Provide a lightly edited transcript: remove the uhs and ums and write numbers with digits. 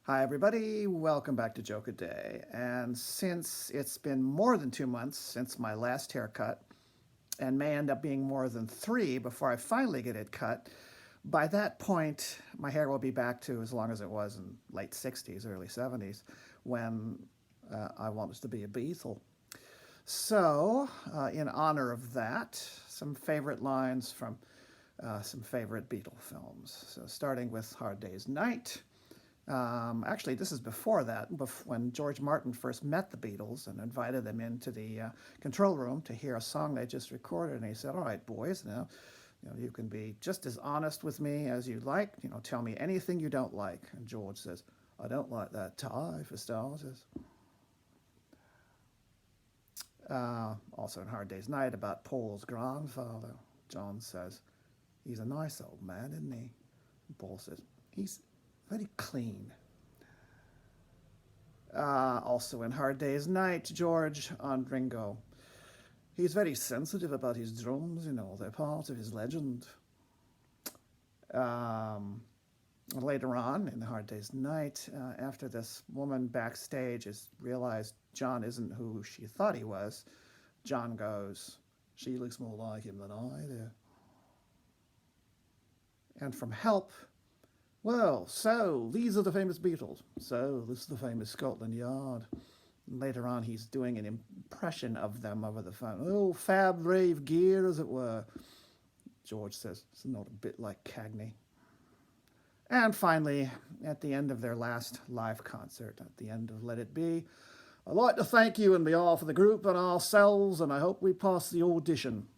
Hi, everybody. Welcome back to Joke a Day. And since it's been more than 2 months since my last haircut, and may end up being more than three before I finally get it cut, by that point, my hair will be back to as long as it was in late 60s, early 70s, when I wanted to be a Beatle. So, in honor of that, some favorite lines from some favorite Beatle films. So, starting with Hard Day's Night. Actually, this is before that, when George Martin first met the Beatles and invited them into the control room to hear a song they just recorded. And he said, "All right, boys, now, you can be just as honest with me as you like. Tell me anything you don't like." And George says, "I don't like that tie, for starters." Also in Hard Day's Night, about Paul's grandfather, John says, "He's a nice old man, isn't he?" And Paul says, "He's very clean." Also in Hard Day's Night, George on Ringo. "He's very sensitive about his drums, they're part of his legend." Um, Later on in Hard Day's Night, after this woman backstage has realized John isn't who she thought he was, John goes, "She looks more like him than I do." And from Help, "Well, so these are the famous Beatles. So this is the famous Scotland Yard." And later on, he's doing an impression of them over the phone. "Oh, fab rave gear, as it were." George says, "It's not a bit like Cagney." And finally, at the end of their last live concert, at the end of Let It Be, "I'd like to thank you on behalf of the group and ourselves, and I hope we pass the audition."